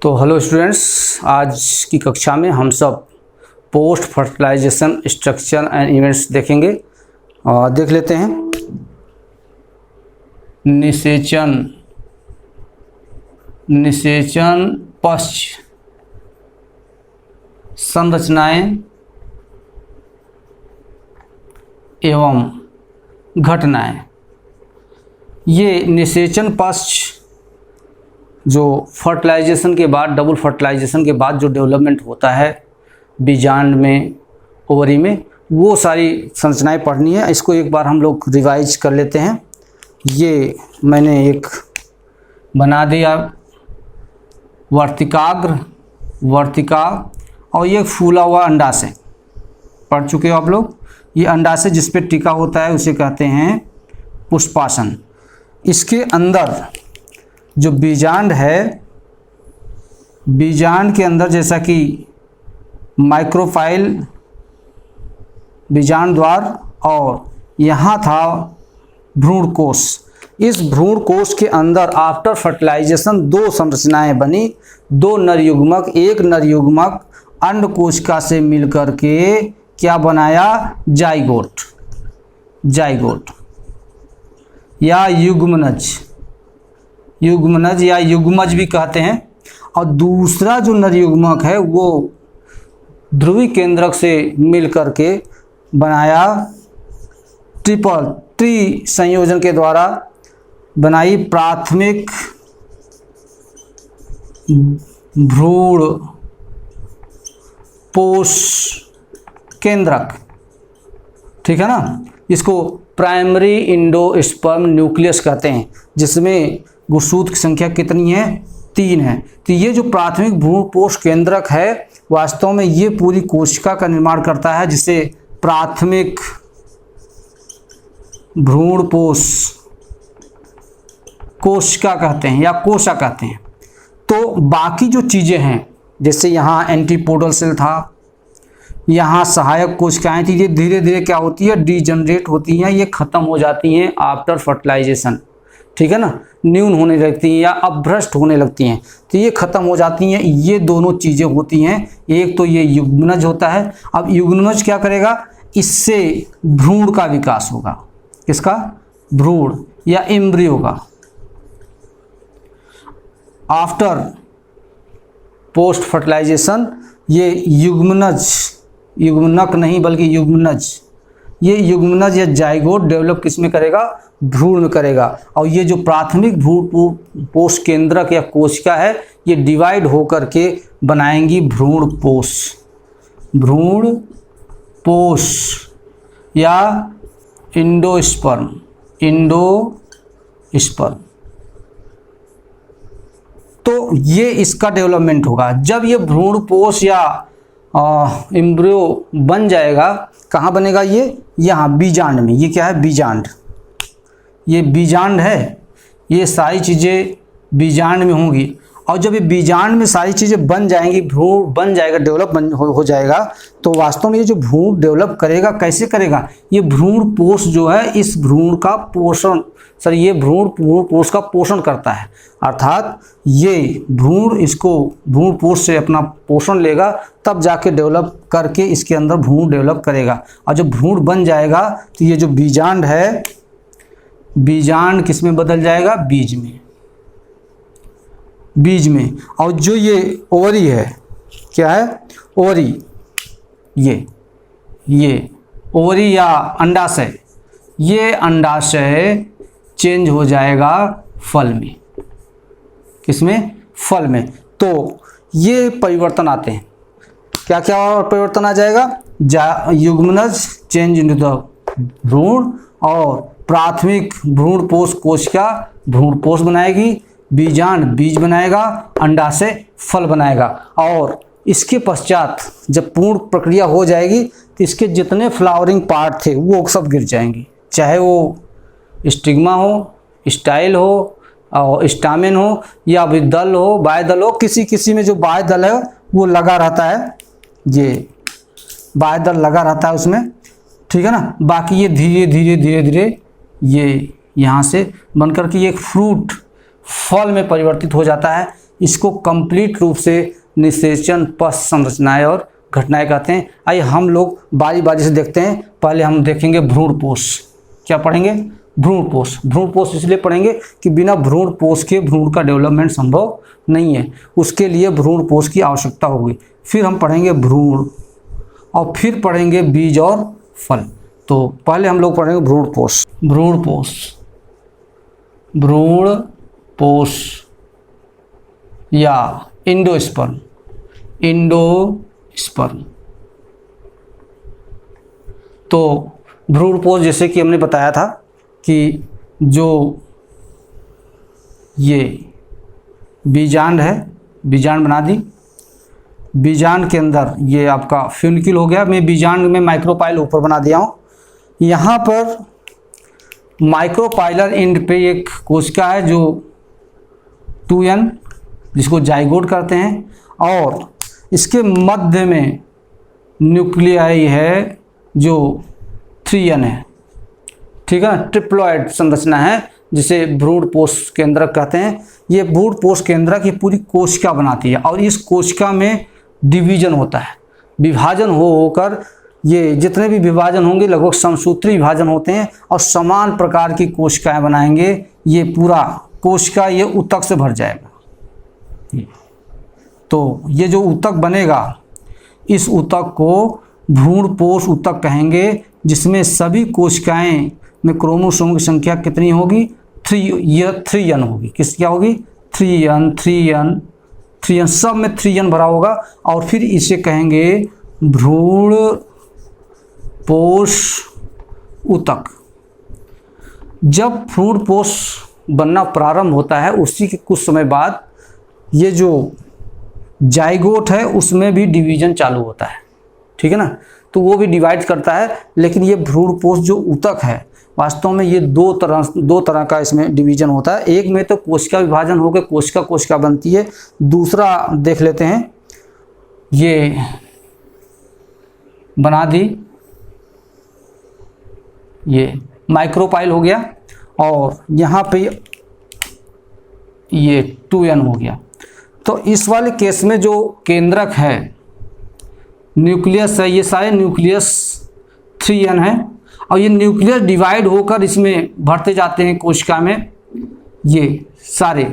तो hello students, आज की कक्षा में हम सब post fertilization structure and events देखेंगे। देख लेते हैं। निषेचन पश्च संरचनाएं एवं घटनाएं। ये निषेचन पश्च जो फर्टिलाइजेशन के बाद, डबल फर्टिलाइजेशन के बाद जो डेवलपमेंट होता है बीजांड में, ओवरी में, वो सारी संरचनाएं पढ़नी है। इसको एक बार हम लोग रिवाइज कर लेते हैं। ये मैंने एक बना दिया वर्तिका और ये फूला हुआ अंडाशय पढ़ चुके हो आप लोग। ये अंडाशय जिस पे टिका होता है उसे कहते हैं पुष्पासन। इसके अंदर जो बीजांड है, बीजांड के अंदर जैसा कि माइक्रोफाइल बीजांड द्वार और यहाँ था भ्रूण कोश। इस भ्रूण कोश के अंदर आफ्टर फर्टिलाइजेशन दो संरचनाएं बनी, दो नरयुग्मक, एक नरयुग्मक अंड कोशिका से मिलकर के क्या बनाया, जाइगोट या युग्मनज या युग्मज भी कहते हैं। और दूसरा जो नरयुग्मक है वो ध्रुवी केंद्रक से मिलकर के बनाया ट्री संयोजन के द्वारा बनाई प्राथमिक भ्रूण पोष केंद्रक। ठीक है ना। इसको प्राइमरी इंडोस्पर्म न्यूक्लियस कहते हैं, जिसमें गुणसूत्र की संख्या कितनी है, 3 है। तो ये जो प्राथमिक भ्रूण पोष केंद्रक है वास्तव में ये पूरी कोशिका का निर्माण करता है, जिसे प्राथमिक भ्रूण पोष कोशिका कहते हैं या कोशा कहते हैं। तो बाकी जो चीज़ें हैं, जैसे यहाँ एंटीपोडल सेल था, यहाँ सहायक कोशिकाएं थी, ये धीरे धीरे क्या होती है, डीजनरेट होती हैं, ये ख़त्म हो जाती हैं आफ्टर फर्टिलाइजेशन। ठीक है ना। न्यून होने लगती हैं या अभ्रष्ट होने लगती हैं, तो ये ख़त्म हो जाती हैं। ये दोनों चीज़ें होती हैं। एक तो ये युग्मनज होता है। अब युग्मनज क्या करेगा, इससे भ्रूण का विकास होगा। किसका, भ्रूण या एम्ब्रियो का। आफ्टर पोस्ट फर्टिलाइजेशन ये युग्मनक नहीं बल्कि युग्मनज, ये युग्मनज या जाइगोट डेवलप किसमें करेगा, भ्रूण में करेगा। और ये जो प्राथमिक भ्रूण पोष केंद्रक या कोशिका है, ये डिवाइड होकर के बनाएंगी भ्रूण पोष या इंडोस्पर्म। तो ये इसका डेवलपमेंट होगा। जब ये भ्रूण पोष या एम्ब्रियो बन जाएगा, कहाँ बनेगा ये, यहाँ बीजांड में। ये क्या है, बीजांड। ये बीजांड है। ये सारी चीज़ें बीजांड में होंगी। और जब ये बीजांड में सारी चीज़ें बन जाएंगी, भ्रूण बन जाएगा, डेवलप हो जाएगा, तो वास्तव में ये जो भ्रूण डेवलप करेगा, कैसे करेगा, ये भ्रूण पोष जो है इस भ्रूण का पोषण, ये भ्रूण पोष का पोषण करता है। अर्थात ये भ्रूण पोष से अपना पोषण लेगा, तब जाके डेवलप करके इसके अंदर भ्रूण डेवलप करेगा। और जब भ्रूण बन जाएगा तो ये जो बीजांड है, बीजांड किस में बदल जाएगा, बीज में। और जो ये ओवरी है, क्या है, ओवरी, ये ओवरी या अंडाशय, ये अंडाशय चेंज हो जाएगा फल में। किसमें, फल में। तो ये परिवर्तन आते हैं। क्या क्या परिवर्तन आ जाएगा, युग्मनज चेंज इनटू द भ्रूण, और प्राथमिक भ्रूण पोष कोशिका भ्रूण पोष बनाएगी, बीजांड बीज बनाएगा, अंडाशय फल बनाएगा। और इसके पश्चात जब पूर्ण प्रक्रिया हो जाएगी तो इसके जितने फ्लावरिंग पार्ट थे वो सब गिर जाएंगे, चाहे वो स्टिग्मा हो, स्टाइल हो और स्टामेन हो, या दल हो, बाह्यदल हो। किसी में जो बाह्यदल है वो लगा रहता है, ये बाह्यदल लगा रहता है उसमें। ठीक है ना। बाकी ये धीरे धीरे ये यहाँ से बनकर के एक फ्रूट फल में परिवर्तित हो जाता है। इसको कंप्लीट रूप से निषेचन पश्च संरचनाएं और घटनाएं कहते हैं। आइए हम लोग बारी बारी से देखते हैं। पहले हम देखेंगे भ्रूणपोष। क्या पढ़ेंगे? भ्रूणपोष। भ्रूणपोष इसलिए पढ़ेंगे कि बिना भ्रूणपोष के भ्रूण का डेवलपमेंट संभव नहीं है, उसके लिए भ्रूणपोष की आवश्यकता होगी। फिर हम पढ़ेंगे भ्रूण और फिर पढ़ेंगे बीज और फल। तो पहले हम लोग पढ़ेंगे भ्रूणपोष। भ्रूणपोष, भ्रूणपोष या इंडोस्पर्म, इंडोस्पर्म। तो भ्रूणपोष जैसे कि हमने बताया था कि जो ये बीजांड है, बीजांड बना दी, बीजांड के अंदर ये आपका फ्यूनिक्यूल हो गया। मैं बीजांड में माइक्रोपाइल ऊपर बना दिया हूँ। यहाँ पर माइक्रोपाइलर एंड पे एक कोशिका है जो 2n, जिसको जाइगोट करते हैं, और इसके मध्य में न्यूक्लियाई है जो 3n है। ठीक है ना, ट्रिप्लॉइड संरचना है जिसे भ्रूणपोष केंद्रक कहते हैं। ये भ्रूणपोष केंद्रक ये पूरी कोशिका बनाती है और इस कोशिका में डिवीजन होता है, विभाजन होकर ये जितने भी विभाजन होंगे लगभग समसूत्री विभाजन होते हैं और समान प्रकार की कोशिकाएं बनाएंगे। ये पूरा कोशिका ये ऊतक से भर जाएगा। तो ये जो ऊतक बनेगा इस ऊतक को भ्रूणपोष ऊतक कहेंगे, जिसमें सभी कोशिकाएं में क्रोमोसोम की संख्या कितनी होगी? 3n होगी। किस क्या होगी? 3n, सब में 3n भरा होगा। और फिर इसे कहेंगे भ्रूणपोष ऊतक। जब भ्रूणपोष बनना प्रारंभ होता है उसी के कुछ समय बाद ये जो जाइगोट है उसमें भी डिवीजन चालू होता है। ठीक है ना, तो वो भी डिवाइड करता है। लेकिन ये भ्रूणपोष जो ऊतक है वास्तव में ये दो तरह का इसमें डिवीजन होता है। एक में तो कोशिका विभाजन होकर कोशिका बनती है। दूसरा देख लेते हैं, ये बना दी, ये माइक्रोपाइल हो गया और यहाँ पे ये 2n हो गया। तो इस वाले केस में जो केंद्रक है न्यूक्लियस है, ये सारे न्यूक्लियस 3n है और ये न्यूक्लियस डिवाइड होकर इसमें भरते जाते हैं कोशिका में ये सारे।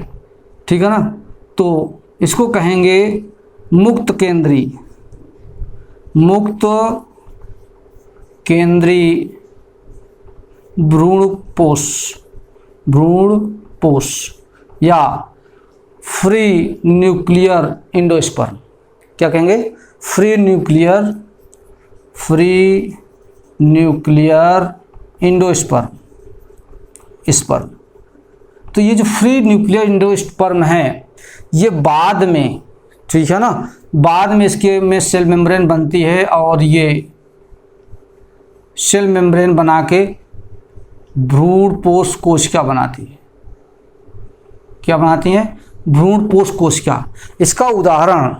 ठीक है ना, तो इसको कहेंगे मुक्त केंद्री, मुक्त केंद्री भ्रूणपोष, भ्रूणपोष या फ्री न्यूक्लियर इंडोस्पर्म। क्या कहेंगे? Free nuclear endosperm, sperm. तो ये जो फ्री न्यूक्लियर इंडोस्पर्म है ये बाद में, ठीक है ना, बाद में इसके में सेल मेम्ब्रेन बनती है और ये सेल मेम्ब्रेन बना के भ्रूणपोष कोशिका बनाती है। क्या बनाती है? भ्रूणपोष कोशिका। इसका उदाहरण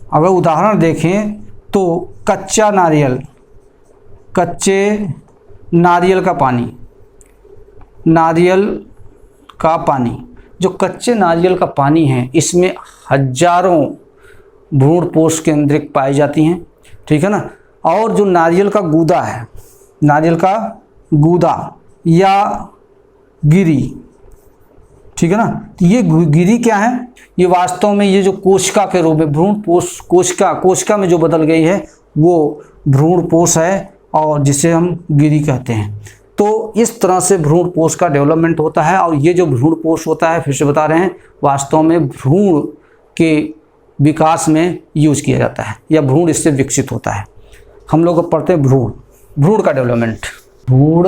अगर उदाहरण देखें तो कच्चा नारियल, कच्चे नारियल का पानी, नारियल का पानी, जो कच्चे नारियल का पानी है इसमें हजारों भ्रूणपोष केंद्रक पाई जाती हैं। ठीक है ना, और जो नारियल का गूदा है, नारियल का गूदा या गिरी, ठीक है ना, तो ये गिरी क्या है? ये वास्तव में ये जो कोशिका के रूप में भ्रूणपोष कोशिका में जो बदल गई है वो भ्रूणपोष है और जिसे हम गिरी कहते हैं। तो इस तरह से भ्रूणपोष का डेवलपमेंट होता है और ये जो भ्रूणपोष होता है, फिर से बता रहे हैं, वास्तव में भ्रूण के विकास में यूज किया जाता है या भ्रूण इससे विकसित होता है। हम लोग पढ़ते हैं भ्रूण का डेवलपमेंट, भ्रूण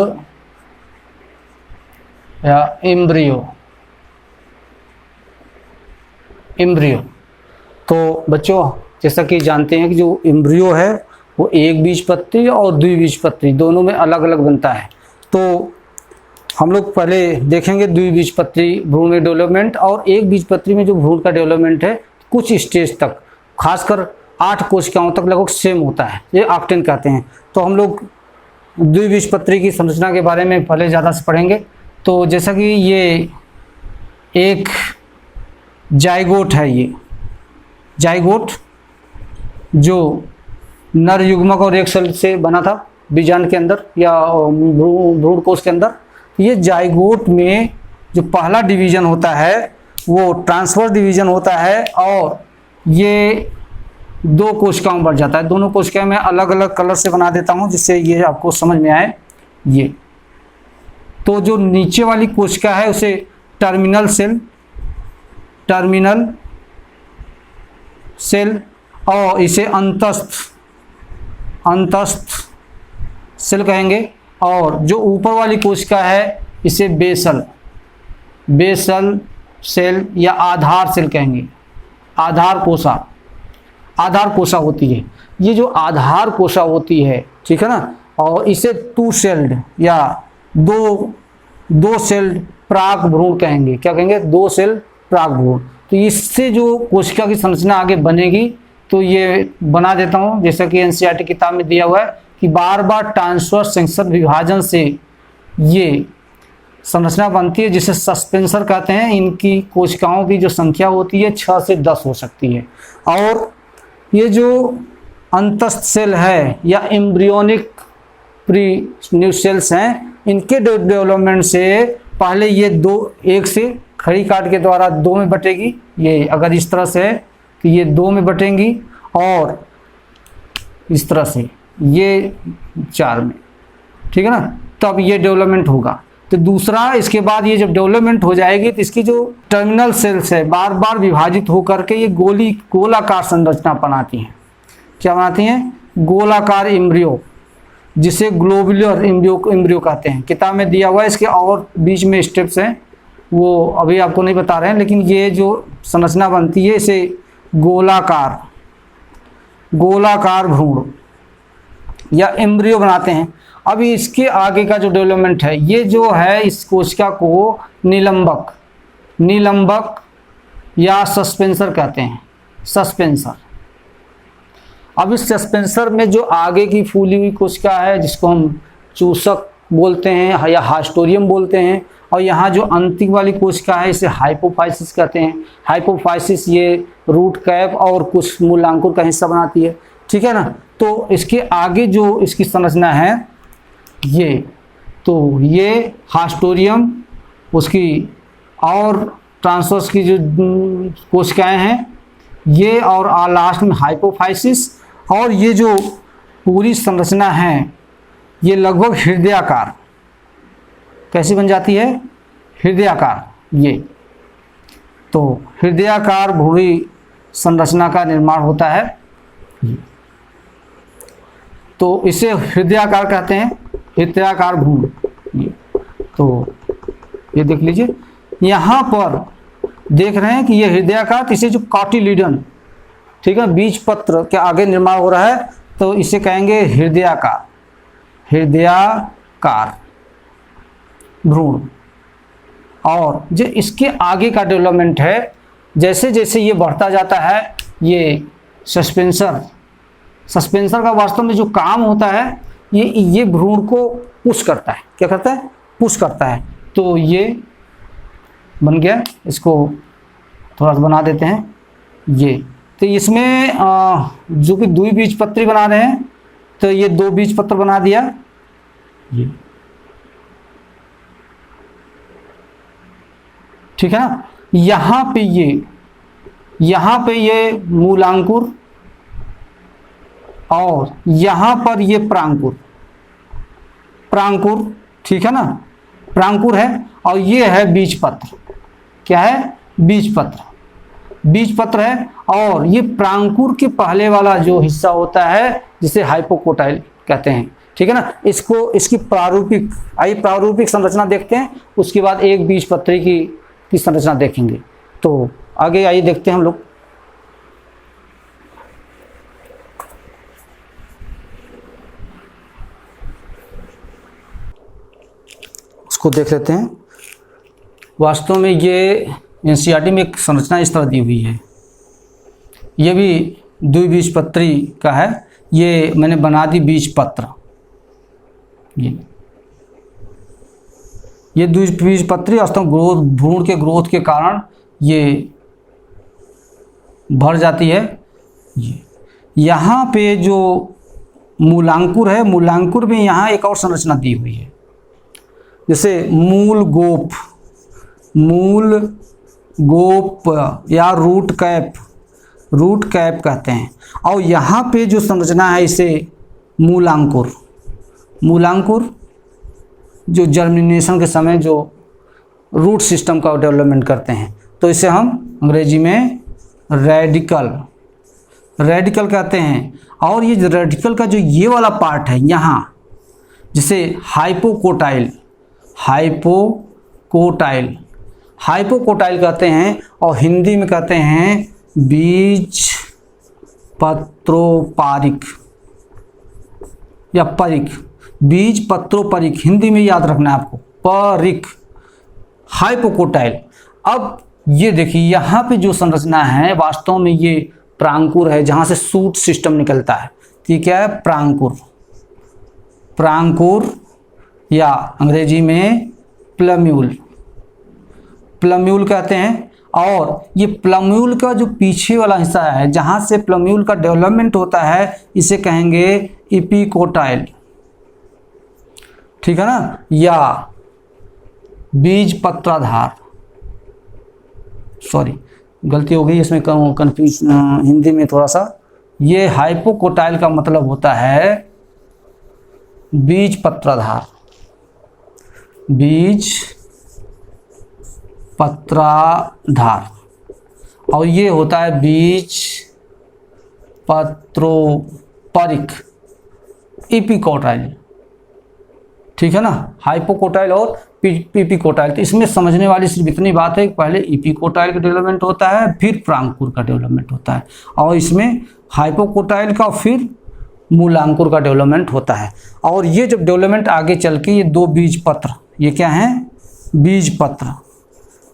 या एम्ब्रियो। तो बच्चों जैसा कि जानते हैं कि जो एम्ब्रियो है वो एक बीजपत्री और द्विबीजपत्री दोनों में अलग अलग बनता है। तो हम लोग पहले देखेंगे द्विबीजपत्री भ्रूण में डेवलपमेंट, और एक बीजपत्री में जो भ्रूण का डेवलपमेंट है कुछ स्टेज तक, खासकर 8 कोशिकाओं तक लगभग सेम होता है, ये ऑक्टेन कहते हैं। तो हम लोग द्विबीजपत्री की संरचना के बारे में पहले ज़्यादा से पढ़ेंगे। तो जैसा कि ये एक जाइगोट है ये, जाइगोट जो नर युग्मक और एक सेल से बना था बीजांड के अंदर या भ्रूण कोश के अंदर। ये जाइगोट में जो पहला डिवीजन होता है वो ट्रांसवर्स डिवीजन होता है और ये दो कोशिकाओं में बढ़ जाता है। दोनों कोशिकाएं मैं अलग अलग कलर से बना देता हूं जिससे ये आपको समझ में आए। ये तो जो नीचे वाली कोशिका है उसे टर्मिनल सेल और इसे अंतस्थ सेल कहेंगे, और जो ऊपर वाली कोशिका है इसे बेसल सेल या आधार सेल कहेंगे। आधार कोशा होती है, ये जो आधार कोशा होती है, ठीक है ना, और इसे टू सेल्ड या दो सेल्ड प्राक भ्रूण कहेंगे। क्या कहेंगे? दो सेल प्राक भ्रूण। तो इससे जो कोशिका की संरचना आगे बनेगी तो ये बना देता हूँ जैसा कि एनसीईआरटी किताब में दिया हुआ है कि बार बार ट्रांसवर्स सेक्शन विभाजन से ये संरचना बनती है जिसे सस्पेंसर कहते हैं। इनकी कोशिकाओं की जो संख्या होती है 6 से 10 हो सकती है। और ये जो अंतस्थ सेल है या एम्ब्रियोनिक प्री न्यूसेल्स हैं, इनके डेवलपमेंट से पहले ये एक से खड़ी काट के द्वारा 2 में बटेगी। ये अगर इस तरह से है तो ये 2 में बटेंगी और इस तरह से ये 4 में, ठीक है ना, तब ये डेवलपमेंट होगा। तो दूसरा, इसके बाद ये जब डेवलपमेंट हो जाएगी तो इसकी जो टर्मिनल सेल्स है बार बार विभाजित होकर के ये गोलाकार संरचना बनाती हैं। क्या बनाती हैं? गोलाकार एम्ब्रियो, जिसे ग्लोबुलर एम्ब्रियो कहते हैं। किताब में दिया हुआ है, इसके और बीच में स्टेप्स हैं, वो अभी आपको नहीं बता रहे हैं, लेकिन ये जो संरचना बनती है इसे गोलाकार भ्रूण या एम्ब्रियो बनाते हैं। अभी इसके आगे का जो डेवलपमेंट है, ये जो है इस कोशिका को निलंबक या सस्पेंसर कहते हैं। सस्पेंसर। अब इस सस्पेंसर में जो आगे की फूली हुई कोशिका है जिसको हम चूसक बोलते हैं या हास्टोरियम बोलते हैं, और यहाँ जो अंतिम वाली कोशिका है इसे हाइपोफाइसिस कहते हैं। हाइपोफाइसिस ये रूट कैप और कुछ मूलांकुर का हिस्सा बनाती है, ठीक है ना। तो इसके आगे जो इसकी संरचना है ये हास्टोरियम, उसकी और ट्रांसवर्स की जो कोशिकाएं हैं ये, और लास्ट में हाइपोफाइसिस, और ये जो पूरी संरचना है ये लगभग हृदयाकार। कैसी बन जाती है? हृदयाकार। ये तो हृदयाकार भ्रूणी संरचना का निर्माण होता है, तो इसे हृदयाकार कहते हैं, हृदयाकार भ्रूण। तो ये देख लीजिए, यहाँ पर देख रहे हैं कि ये हृदयाकार, इसे जो कॉटिलिडन, ठीक है, बीज पत्र के आगे निर्माण हो रहा है तो इसे कहेंगे हृदयाकार भ्रूण। और जो इसके आगे का डेवलपमेंट है, जैसे जैसे ये बढ़ता जाता है, ये सस्पेंसर का वास्तव में जो काम होता है ये भ्रूण को पुश करता है। क्या करता है? पुश करता है। तो ये बन गया, इसको थोड़ा सा बना देते हैं। ये तो इसमें जो कि द्विबीजपत्री बना रहे हैं तो ये 2 बीजपत्र बना दिया। ये ठीक है ना। यहाँ पे ये मूलांकुर और यहाँ पर ये प्रांकुर, ठीक है ना, प्रांकुर है, और ये है बीजपत्र। क्या है? बीजपत्र है। और ये प्रांकुर के पहले वाला जो हिस्सा होता है जिसे हाइपोकोटाइल कहते हैं, ठीक है ना। इसकी प्रारूपिक संरचना देखते हैं, उसके बाद एक बीजपत्री की संरचना देखेंगे। तो आगे आइए देखते हैं हम लोग। उसको देख लेते हैं। वास्तव में ये एनसीईआरटी में एक संरचना इस तरह दी हुई है। ये भी द्विबीजपत्री का है। ये मैंने बना दी बीजपत्र। ये द्विबीजपत्री वास्तव में भ्रूण के ग्रोथ के कारण ये भर जाती है ये। यहाँ पे जो मूलांकुर है, मूलांकुर में यहाँ एक और संरचना दी हुई है, जैसे मूल गोप, मूल गोप या रूट कैप, रूट कैप कहते हैं। और यहाँ पे जो संरचना है इसे मूलांकुर, मूलांकुर जो जर्मिनेशन के समय जो रूट सिस्टम का डेवलपमेंट करते हैं, तो इसे हम अंग्रेजी में रेडिकल, रेडिकल कहते हैं। और ये रेडिकल का जो ये वाला पार्ट है यहाँ, जिसे हाइपोकोटाइल, हाइपोकोटाइल, हाइपोकोटाइल कहते हैं, और हिंदी में कहते हैं बीज पत्रोपारिक या परिक, बीज पत्रोपरिक, हिंदी में याद रखना है आपको, परिक, हाइपोकोटाइल। अब ये देखिए यहाँ पे जो संरचना है वास्तव में ये प्रांकुर है, जहाँ से सूट सिस्टम निकलता है। तो ये क्या है? प्रांकुर, प्रांकुर या अंग्रेजी में प्लम्यूल, प्लम्यूल कहते हैं। और ये प्लम्यूल का जो पीछे वाला हिस्सा है, जहाँ से प्लम्यूल का डेवलपमेंट होता है, इसे कहेंगे इपिकोटाइल, ठीक है ना, या बीज पत्राधार। सॉरी गलती हो गई इसमें, कंफ्यूज हिंदी में थोड़ा सा। ये हाइपोकोटाइल का मतलब होता है बीज पत्राधार, बीज पत्राधार, और ये होता है बीज पत्रोपरिक, इपिकोटाइल, ठीक है ना, हाइपोकोटाइल और इपिकोटाइल। तो इसमें समझने वाली सिर्फ इतनी बात है कि पहले इपिकोटाइल का डेवलपमेंट होता है, फिर प्रांकुर का डेवलपमेंट होता है, और इसमें हाइपोकोटाइल का फिर मूलांकुर का डेवलपमेंट होता है। और ये जब डेवलपमेंट आगे चल के ये दो बीज पत्र, ये क्या हैं? बीज पत्र,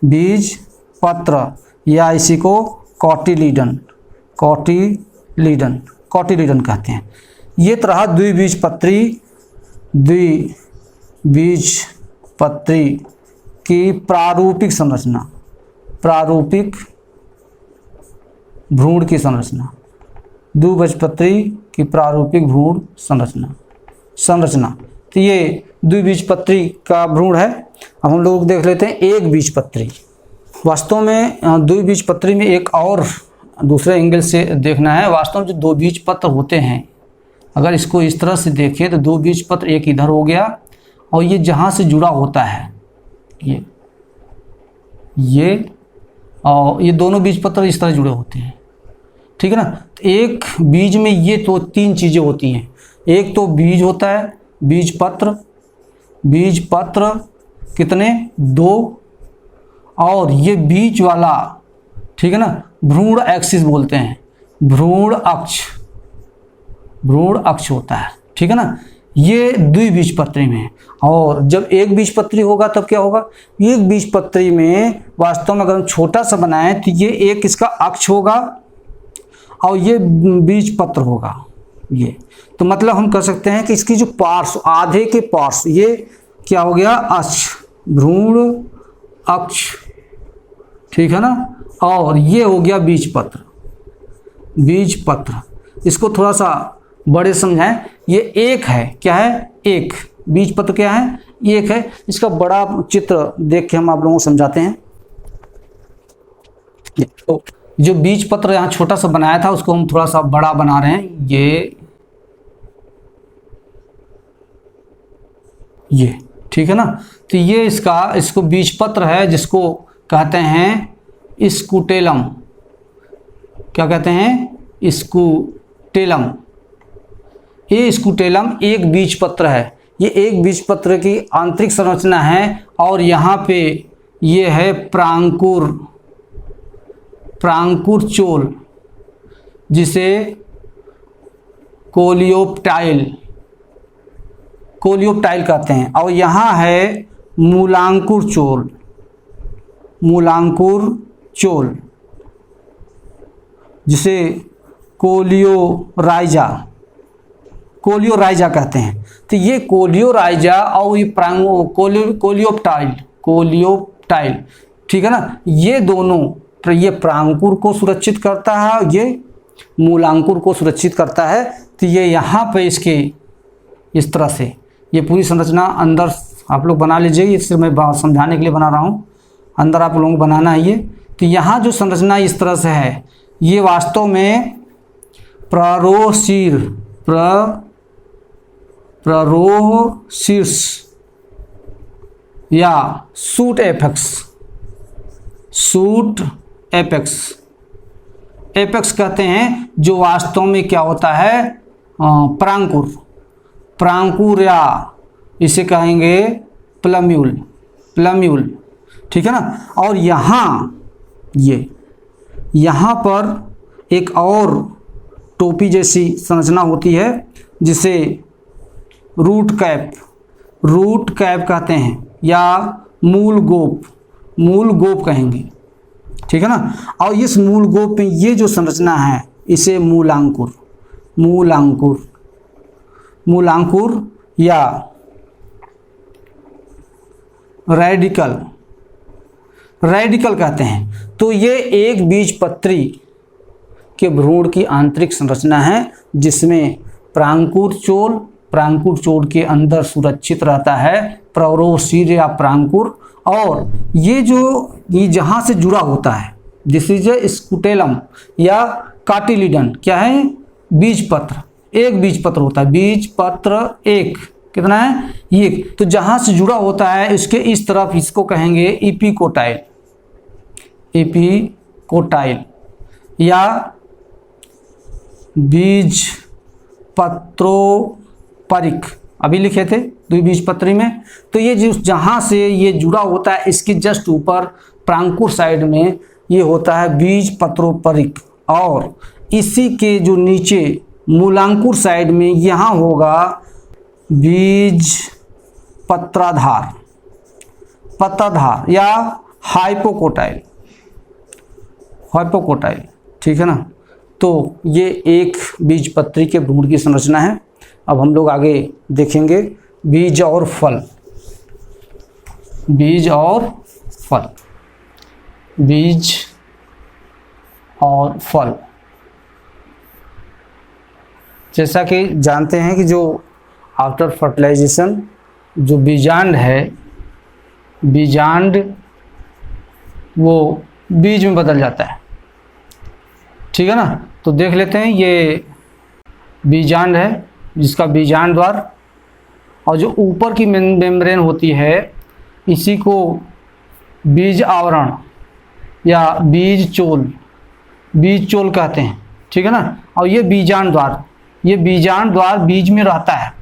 बीज पत्र, या इसी को कॉटिलीडन, कॉटिलीडन, कॉटिलीडन कहते हैं। ये तरह द्विबीजपत्री, द्विबीजपत्री की प्रारूपिक संरचना, प्रारूपिक भ्रूण की संरचना, द्विबीजपत्री की प्रारूपिक भ्रूण संरचना। तो ये द्विबीजपत्री का भ्रूण है। अब हम लोग देख लेते हैं एक बीजपत्री। वास्तव में द्विबीजपत्री में एक और दूसरे एंगल से देखना है। वास्तव में जो दो बीजपत्र होते हैं, अगर इसको इस तरह से देखें तो दो बीजपत्र एक इधर हो गया, और ये जहाँ से जुड़ा होता है ये और ये दोनों बीजपत्र इस तरह जुड़े होते हैं, ठीक है ना। तो एक बीज में ये तो तीन चीज़ें होती हैं। एक तो बीज होता है, बीजपत्र, बीजपत्र कितने? दो, और ये बीज वाला, ठीक है ना, भ्रूण एक्सिस बोलते हैं, भ्रूण अक्ष, भ्रूण अक्ष होता है, ठीक है ना। ये द्विबीजपत्री में है। और जब एक बीजपत्री होगा तब क्या होगा? एक बीजपत्री में वास्तव में अगर हम छोटा सा बनाएं तो ये एक इसका अक्ष होगा और ये बीजपत्र होगा ये। तो मतलब हम कह सकते हैं कि इसकी जो पार्श्व, आधे के पार्श्व, ये क्या हो गया? अक्ष, भ्रूण अक्ष, ठीक है ना। और ये हो गया बीजपत्र, बीजपत्र। इसको थोड़ा सा बड़े समझाएं। ये एक है, क्या है? एक। बीजपत्र क्या है? एक है। इसका बड़ा चित्र देख के हम आप लोगों को समझाते हैं। तो जो बीजपत्र यहाँ छोटा सा बनाया था उसको हम थोड़ा सा बड़ा बना रहे हैं। ये ठीक है ना। तो ये इसको बीजपत्र है, जिसको कहते हैं स्कूटेलम। क्या कहते हैं? स्कूटेलम। ये स्कूटेलम एक बीजपत्र है। ये एक बीजपत्र की आंतरिक संरचना है। और यहाँ पे ये है प्रांकुर, प्रांकुर चोल, जिसे कोलियोप्टाइल, कोलियोप्टाइल कहते हैं। और यहाँ है मूलांकुर चोल, मूलांकुर चोल, जिसे कोलियोराइजा, कोलियोराइजा कहते हैं। तो ये कोलियोराइजा और ये कोलियोप्टाइल, कोलियोप्टाइल, ठीक है ना। ये दोनों ये प्रांकुर को सुरक्षित करता है, ये मूलांकुर को सुरक्षित करता है। तो ये यहाँ पे इसके इस तरह से ये पूरी संरचना अंदर आप लोग बना लीजिए, इससे मैं समझाने के लिए बना रहा हूँ, अंदर आप लोगों को बनाना है ये। तो यहाँ जो संरचना इस तरह से है, ये वास्तव में प्ररोशीर प्ररोशीर्ष या सूट एपेक्स कहते हैं, जो वास्तव में क्या होता है प्रांकुर या इसे कहेंगे प्लम्यूल, ठीक है ना। और यहाँ पर एक और टोपी जैसी संरचना होती है जिसे रूट कैप कहते हैं या मूल गोप कहेंगे, ठीक है ना। और इस मूल गोप में ये जो संरचना है इसे मूलांकुर या रेडिकल कहते हैं। तो ये एक बीजपत्री के भ्रूण की आंतरिक संरचना है जिसमें प्रांकुर चोल के अंदर सुरक्षित रहता है प्रौरोशीर या प्रांकुर। और ये जहाँ से जुड़ा होता है, दिस इज ए स्कुटेलम या कार्टिलिडन, क्या है बीजपत्र, एक बीजपत्र होता है, बीजपत्र एक कितना है एक। तो जहाँ से जुड़ा होता है इसके इस तरफ इसको कहेंगे एपिकोटाइल या बीजपत्रोपरिक, अभी लिखे थे द्विबीजपत्री में। तो ये जहाँ से ये जुड़ा होता है इसके जस्ट ऊपर प्रांकुर साइड में ये होता है बीजपत्रोपरिक, और इसी के जो नीचे मूलांकुर साइड में यहाँ होगा पत्राधार या हाइपोकोटाइल, ठीक है ना। तो ये एक बीजपत्री के भ्रूण की संरचना है। अब हम लोग आगे देखेंगे बीज और फल। जैसा कि जानते हैं कि जो आफ्टर फर्टिलाइजेशन जो बीजांड है, वो बीज में बदल जाता है, ठीक है ना। तो देख लेते हैं, ये बीजांड है जिसका बीजांड द्वार, और जो ऊपर की मेम्ब्रेन होती है इसी को बीज आवरण या बीज चोल कहते हैं, ठीक है ना। और ये बीजांड द्वार बीज में रहता है,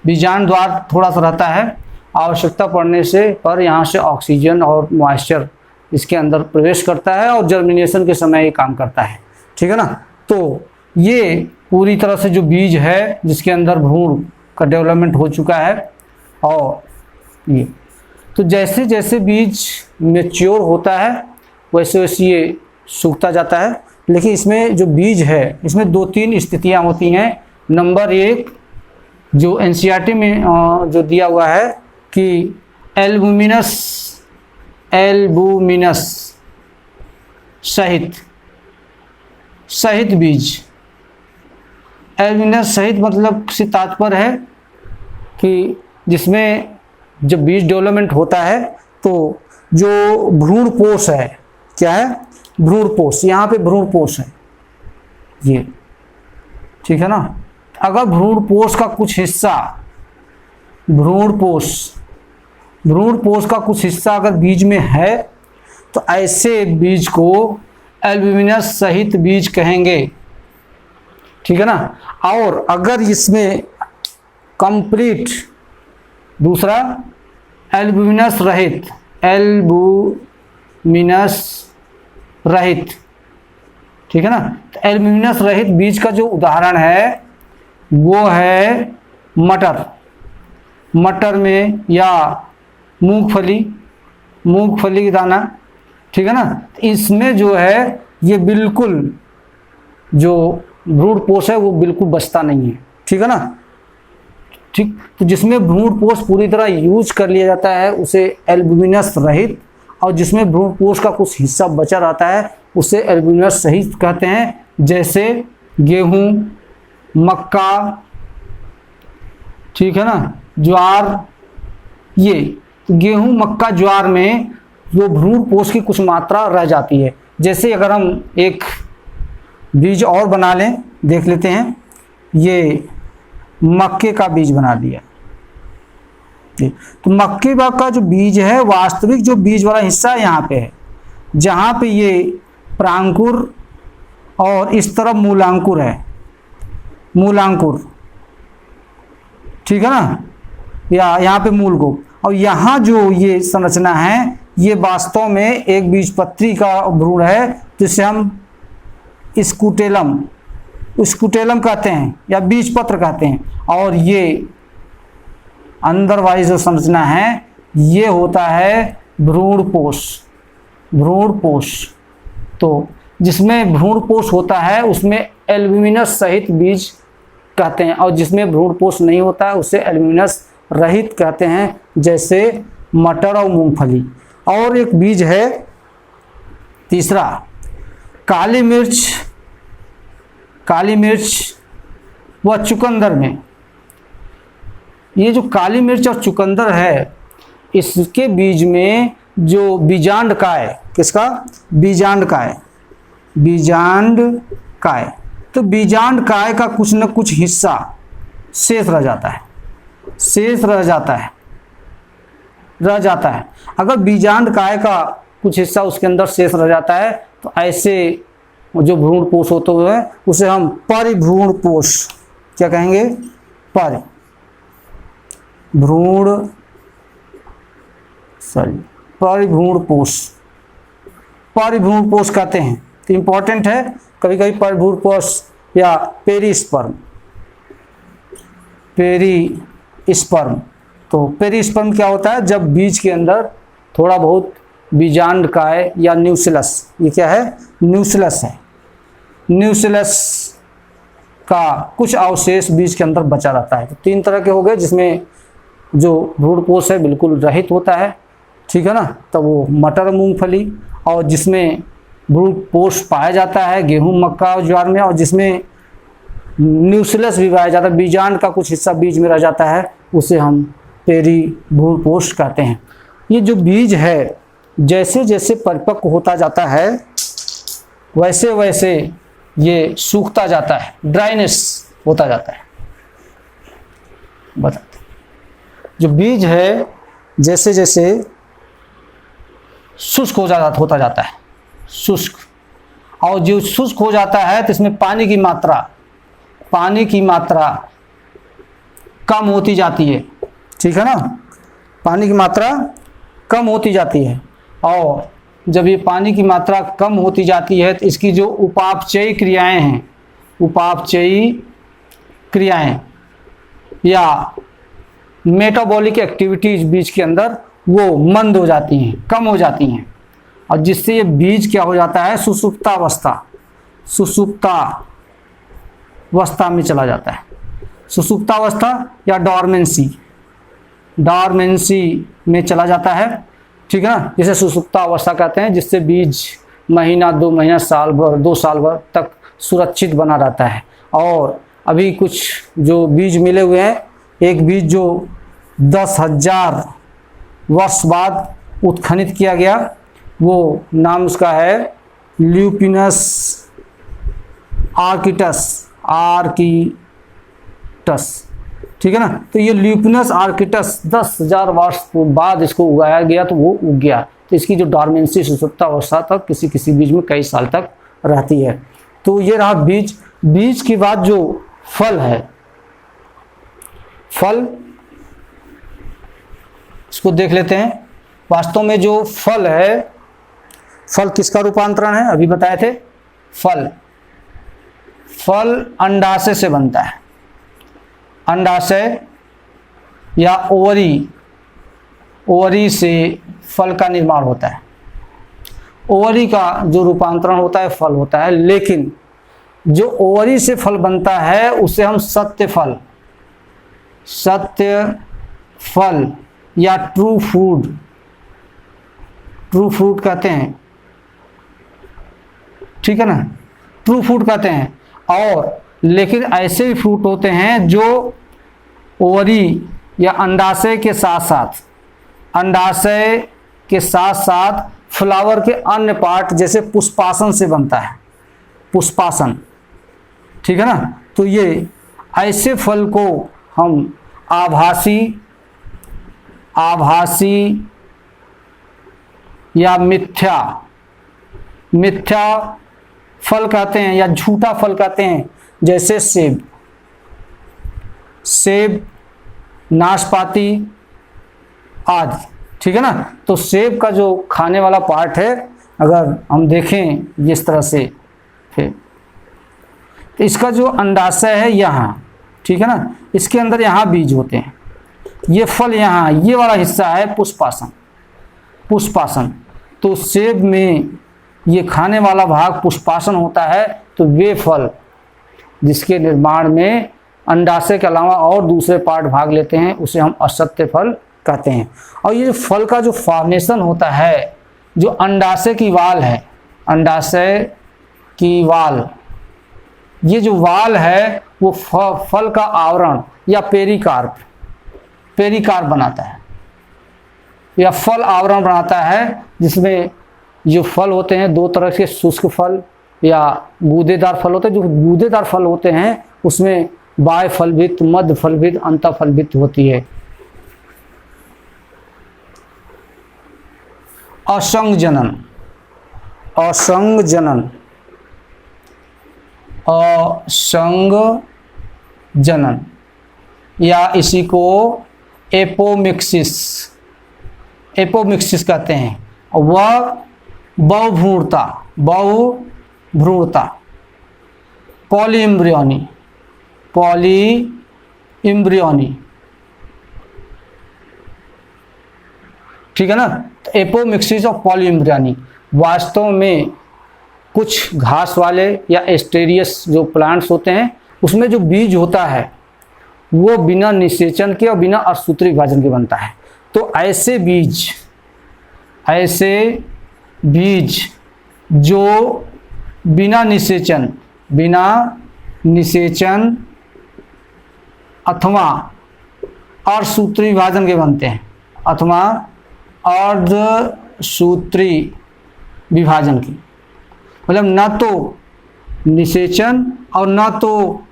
बीजांड द्वार थोड़ा सा रहता है, आवश्यकता पड़ने से पर यहाँ से ऑक्सीजन और मॉइस्चर इसके अंदर प्रवेश करता है और जर्मिनेशन के समय ये काम करता है, ठीक है ना। तो ये पूरी तरह से जो बीज है जिसके अंदर भ्रूण का डेवलपमेंट हो चुका है। और ये तो जैसे जैसे बीज मैच्योर होता है वैसे वैसे ये सूखता जाता है। लेकिन इसमें जो बीज है इसमें 2-3 स्थितियां होती हैं। नंबर 1 जो एनसीईआरटी में जो दिया हुआ है कि एल्बुमिनस सहित बीज, एल्बुमिनस सहित मतलब से तात्पर्य है कि जिसमें जब बीज डेवलपमेंट होता है तो जो भ्रूण पोष है, क्या है भ्रूण पोष, यहाँ पे भ्रूण पोष है ये, ठीक है ना। अगर भ्रूण पोष का कुछ हिस्सा भ्रूण पोष का कुछ हिस्सा अगर बीज में है तो ऐसे बीज को एल्बुमिनस सहित बीज कहेंगे, ठीक है ना। और अगर इसमें कंप्लीट दूसरा एल्बुमिनस रहित, ठीक है ना। तो एल्बुमिनस रहित बीज का जो उदाहरण है वो है मटर में या मूंगफली का दाना, ठीक है ना। तो इसमें जो है ये बिल्कुल जो भ्रूण पोष है वो बिल्कुल बचता नहीं है, ठीक है ना। ठीक, तो जिसमें भ्रूण पोष पूरी तरह यूज कर लिया जाता है उसे एल्बुमिनस रहित, और जिसमें भ्रूणपोष का कुछ हिस्सा बचा रहता है उसे एल्ब्यूमिनस सहित कहते हैं, जैसे गेहूं, मक्का, ठीक है ना, ज्वार। ये गेहूं, मक्का, ज्वार में वो भ्रूणपोष की कुछ मात्रा रह जाती है। जैसे अगर हम एक बीज और बना लें, देख लेते हैं, ये मक्के का बीज बना दिया। तो मक्के का जो बीज है, वास्तविक जो बीज वाला हिस्सा यहाँ पे है, जहाँ पे ये प्रांकुर और इस तरफ मूलांकुर है, मूलांकुर, ठीक है ना, या यहाँ पे मूल को, और यहाँ जो ये संरचना है ये वास्तव में एक बीजपत्री का भ्रूण है, जिसे हम स्कूटेलम कहते हैं या बीजपत्र कहते हैं। और ये अंदर वाली जो संरचना है ये होता है भ्रूणपोष। तो जिसमें भ्रूणपोष होता है उसमें एल्ब्यूमिनस सहित बीज कहते हैं, और जिसमें भ्रूणपोष नहीं होता है उसे एल्ब्यूमिनस रहित कहते हैं, जैसे मटर और मूंगफली। और एक बीज है तीसरा, काली मिर्च व चुकंदर में। ये जो काली मिर्च और चुकंदर है, इसके बीज में जो बीजांडकाय, किसका, बीजांडकाय, तो बीजांडकाय का कुछ न कुछ हिस्सा शेष रह जाता है। अगर बीजांडकाय का कुछ हिस्सा उसके अंदर शेष रह जाता है तो ऐसे जो भ्रूणपोष होते हुए उसे हम परिभ्रूणपोष क्या कहेंगे, परिभ्रूणपोष कहते हैं। तो इंपॉर्टेंट है, कभी कभी परिभ्रूणपोष या पेरिस्पर्म। तो पेरिस्पर्म क्या होता है, जब बीज के अंदर थोड़ा बहुत बीजांडकाय या न्यूक्लियस, ये क्या है, न्यूक्लियस है, न्यूक्लियस का कुछ अवशेष बीज के अंदर बचा रहता है। तो तीन तरह के हो गए, जिसमें जो भ्रूणपोष है बिल्कुल रहित होता है, ठीक है ना, तो वो मटर, मूंगफली, और जिसमें भ्रूणपोष पाया जाता है गेहूं, मक्का और ज्वार में, और जिसमें न्यूक्लियस भी पाया जाता है, बीजांड का कुछ हिस्सा बीज में रह जाता है, उसे हम पेरिभ्रूणपोष कहते हैं। ये जो बीज है जैसे जैसे परिपक्व होता जाता है वैसे वैसे ये सूखता जाता है, ड्राइनेस होता जाता है। बताते जो बीज है जैसे जैसे शुष्क होता जाता है, शुष्क, और जो शुष्क हो जाता है तो इसमें पानी की मात्रा कम होती जाती है, ठीक है ना, पानी की मात्रा कम होती जाती है। और जब ये पानी की मात्रा कम होती जाती है तो इसकी जो उपापचयी क्रियाएं या मेटाबॉलिक एक्टिविटीज बीज के अंदर वो मंद हो जाती हैं, कम हो जाती हैं, और जिससे ये बीज क्या हो जाता है, सुसुप्तावस्था में चला जाता है। सुसुप्तावस्था या डॉर्मेंसी में चला जाता है, ठीक है ना, जिसे सुसुप्तावस्था कहते हैं, जिससे बीज महीना, 2 महीना, साल भर, 2 साल भर तक सुरक्षित बना रहता है। और अभी कुछ जो बीज मिले हुए हैं, एक बीज जो 10,000 वर्ष बाद उत्खनित किया गया, वो नाम उसका है ल्यूपिनस आर्किटस, ठीक है ना। तो ये ल्यूपिनस आर्किटस 10,000 वर्ष बाद इसको उगाया गया तो वो उग गया। तो इसकी जो डॉर्मेंसी, सुसुप्तावस्था तक किसी बीज में कई साल तक रहती है। तो ये रहा बीज के बाद जो फल है, फल इसको देख लेते हैं। वास्तव में जो फल है, फल किसका रूपांतरण है, अभी बताए थे, फल अंडाशय से बनता है। अंडाशय या ओवरी से फल का निर्माण होता है। ओवरी का जो रूपांतरण होता है फल होता है, लेकिन जो ओवरी से फल बनता है उसे हम सत्य फल या ट्रू ट्रू फ्रूट कहते हैं, ठीक है ना, ट्रू फ्रूट कहते हैं। और लेकिन ऐसे भी फ्रूट होते हैं जो ओवरी या अंडाशय के साथ साथ, अंडाशय के साथ साथ फ्लावर के अन्य पार्ट जैसे पुष्पासन से बनता है, पुष्पासन, ठीक है ना। तो ये ऐसे फल को हम आभासी या मिथ्या फल कहते हैं या झूठा फल कहते हैं, जैसे सेब, नाशपाती आदि, ठीक है ना। तो सेब का जो खाने वाला पार्ट है, अगर हम देखें इस तरह से, फिर इसका जो अंडाशय है यहाँ, ठीक है ना, इसके अंदर यहाँ बीज होते हैं, ये फल यहाँ, ये वाला हिस्सा है पुष्पासन। तो सेब में ये खाने वाला भाग पुष्पासन होता है। तो वे फल जिसके निर्माण में अंडाशय के अलावा और दूसरे पार्ट भाग लेते हैं, उसे हम असत्य फल कहते हैं। और ये फल का जो फॉर्मेशन होता है, जो अंडाशय की वाल है, अंडाशय की वाल, ये जो वाल है वो फल का आवरण या पेरिकार्प बनाता है, या फल आवरण बनाता है, जिसमें जो फल होते हैं दो तरह के, शुष्क फल या गूदेदार फल होते हैं। जो गूदेदार फल होते हैं उसमें बाह्य फलभित, मध्य फलभित, अंत फलभित होती है। असंग जनन या इसी को एपोमिक्सिस कहते हैं। वह बहुभ्रूणता, पॉलीइम्ब्रियोनी, ठीक है ना। तो एपोमिक्सिस और पॉलीइम्ब्रियोनी वास्तव में कुछ घास वाले या एस्टेरियस जो प्लांट्स होते हैं, उसमें जो बीज होता है वो बिना निषेचन के और बिना असूत्री विभाजन के बनता है। तो ऐसे बीज जो बिना निषेचन अथवा अर्धसूत्री विभाजन के बनते हैं, अथवा अर्धसूत्री विभाजन की, मतलब न तो निषेचन और न तो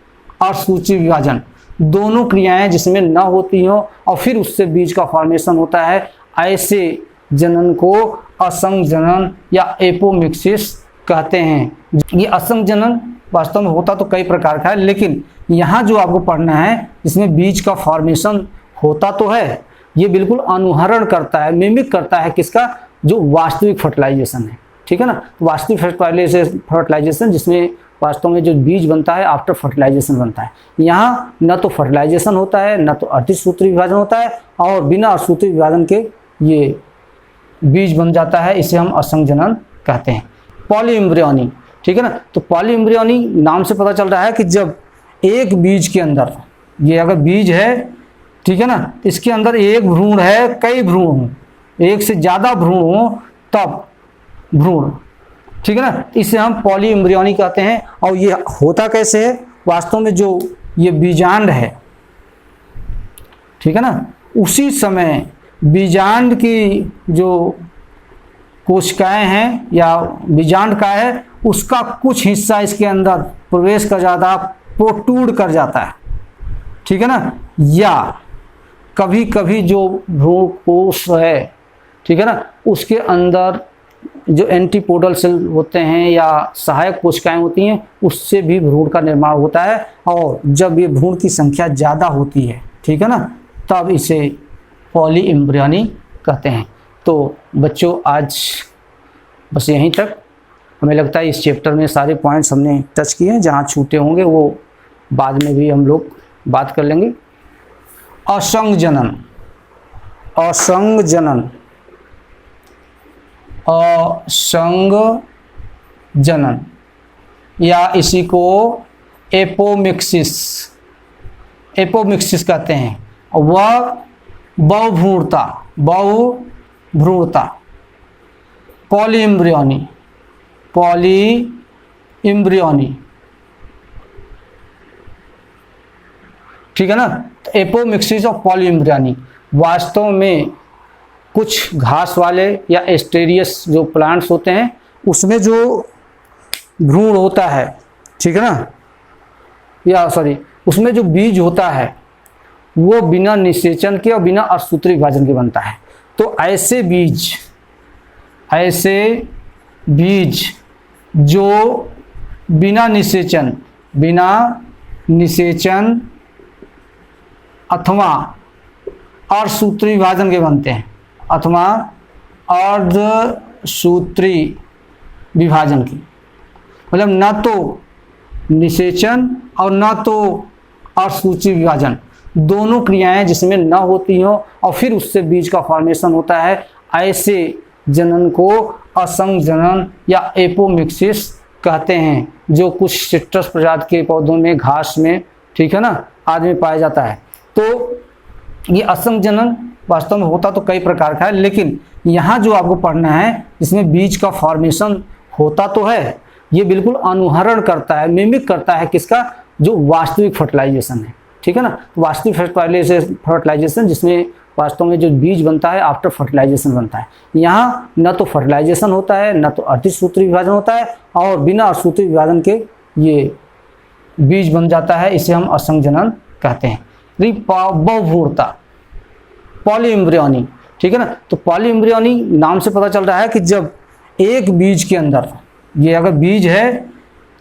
अर्धसूत्री विभाजन, दोनों क्रियाएं जिसमें न होती हो और फिर उससे बीज का फॉर्मेशन होता है, ऐसे जनन को असंग जनन या एपोमिक्सिस कहते हैं। ये असंग जनन वास्तव में होता तो कई प्रकार का है, लेकिन यहाँ जो आपको पढ़ना है जिसमें बीज का फॉर्मेशन होता तो है, ये बिल्कुल अनुहरण करता है, मिमिक करता है किसका, जो वास्तविक फर्टिलाइजेशन है, ठीक है ना। वास्तविक फर्टिलाइजेशन जिसमें वास्तव में जो बीज बनता है आफ्टर फर्टिलाइजेशन बनता है। यहाँ न तो फर्टिलाइजेशन होता है, न तो अर्धसूत्री विभाजन होता है, और बिना अर्धसूत्री विभाजन के ये बीज बन जाता है, इसे हम असंग जनन कहते हैं। पॉलीइम्ब्रियोनी, ठीक है ना। तो पॉलीइम्ब्रियोनी नाम से पता चल रहा है कि जब एक बीज के अंदर, ये अगर बीज है, ठीक है ना, इसके अंदर एक भ्रूण है, कई भ्रूण हो, एक से ज़्यादा भ्रूण हो, तब भ्रूण, ठीक है ना, इसे हम पॉलीइम्ब्रियोनी कहते हैं। और ये होता कैसे है, वास्तव में जो ये बीजांड है, ठीक है ना, उसी समय बीजांड की जो कोशिकाएं हैं या बीजांड का है, उसका कुछ हिस्सा इसके अंदर प्रवेश कर जाता, प्रोट्रूड कर जाता है, ठीक है ना। या कभी कभी जो भ्रूण कोश है, ठीक है ना, उसके अंदर जो एंटीपोडल सेल होते हैं या सहायक कोशिकाएं होती हैं, उससे भी भ्रूण का निर्माण होता है। और जब ये भ्रूण की संख्या ज़्यादा होती है, ठीक है ना, तब इसे पॉलीइम्ब्रियोनी कहते हैं। तो बच्चों आज बस यहीं तक, हमें लगता है इस चैप्टर में सारे पॉइंट्स हमने टच किए हैं, जहाँ छूटे होंगे वो बाद में भी हम लोग बात कर लेंगे। असंग जनन या इसी को एपोमिक्सिस कहते हैं। बहुभ्रूणता पॉली इम्ब्रियोनी, ठीक है ना। तो एपोमिक्सिस ऑफ पॉली इम्ब्रियोनी वास्तव में कुछ घास वाले या एस्टेरियस जो प्लांट्स होते हैं उसमें जो भ्रूण होता है, ठीक है ना, या सॉरी उसमें जो बीज होता है वो बिना निषेचन के और बिना असूत्री विभाजन के बनता है। तो ऐसे बीज जो बिना निषेचन अथवा अर्धसूत्री विभाजन के बनते हैं, अथवा अर्धसूत्री विभाजन की, मतलब न तो निषेचन और न तो अर्धसूत्री विभाजन, दोनों क्रियाएं जिसमें न होती हो और फिर उससे बीज का फॉर्मेशन होता है, ऐसे जनन को असंग जनन या एपोमिक्सिस कहते हैं, जो कुछ सिट्रस प्रजाति के पौधों में, घास में, ठीक है ना, आदि में पाया जाता है। तो ये असंग जनन वास्तव में होता तो कई प्रकार का है, लेकिन यहाँ जो आपको पढ़ना है इसमें बीज का फॉर्मेशन होता तो है, ये बिल्कुल अनुहरण करता है, मिमिक करता है किसका, जो वास्तविक फर्टिलाइजेशन है, ठीक है ना। वास्तविक फर्टिलाइजेशन जिसमें वास्तव में जो बीज बनता है आफ्टर फर्टिलाइजेशन बनता है। यहाँ न तो फर्टिलाइजेशन होता है, न तो अर्धसूत्री विभाजन होता है, और बिना अर्धसूत्री विभाजन के ये बीज बन जाता है, इसे हम असंग जनन कहते हैं। बहुभ्रूणता, पॉली इम्ब्रियोनी, ठीक है ना। तो पॉली इम्ब्रियोनी नाम से पता चल रहा है कि जब एक बीज के अंदर, ये अगर बीज है,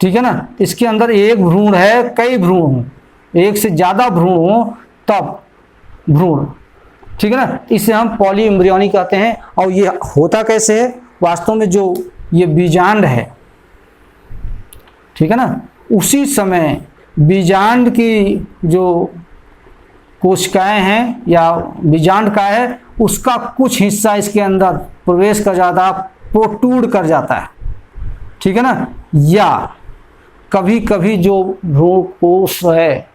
ठीक है ना, इसके अंदर एक भ्रूण है, कई भ्रूण हों, एक से ज़्यादा भ्रूण हो तब भ्रूण, ठीक है ना, इसे हम पॉली इम्ब्रियोनी कहते हैं। और ये होता कैसे है, वास्तव में जो ये बीजांड है, ठीक है ना, उसी समय बीजांड की जो कोशिकाएं हैं या बीजांड का है उसका कुछ हिस्सा इसके अंदर प्रवेश कर जाता है, प्रोट्रूड कर जाता है, ठीक है ना। या कभी कभी जो भ्रूण कोश है,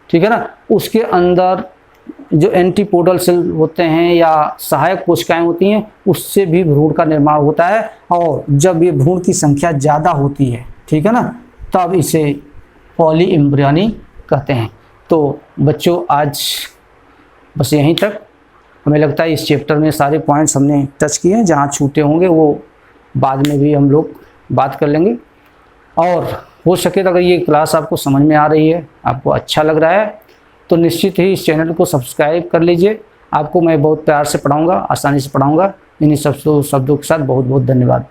ठीक है ना, उसके अंदर जो एंटीपोडल सेल होते हैं या सहायक कोशिकाएं होती हैं, उससे भी भ्रूण का निर्माण होता है। और जब ये भ्रूण की संख्या ज़्यादा होती है, ठीक है ना, तब इसे पॉली इम्ब्रियोनी कहते हैं। तो बच्चों आज बस यहीं तक, हमें लगता है इस चैप्टर में सारे पॉइंट्स हमने टच किए हैं, जहाँ छूटे होंगे वो बाद में भी हम लोग बात कर लेंगे। और हो सके तो अगर ये क्लास आपको समझ में आ रही है, आपको अच्छा लग रहा है, तो निश्चित ही इस चैनल को सब्सक्राइब कर लीजिए। आपको मैं बहुत प्यार से पढ़ाऊँगा, आसानी से पढ़ाऊँगा। इन्हीं सब शब्दों के साथ बहुत बहुत धन्यवाद।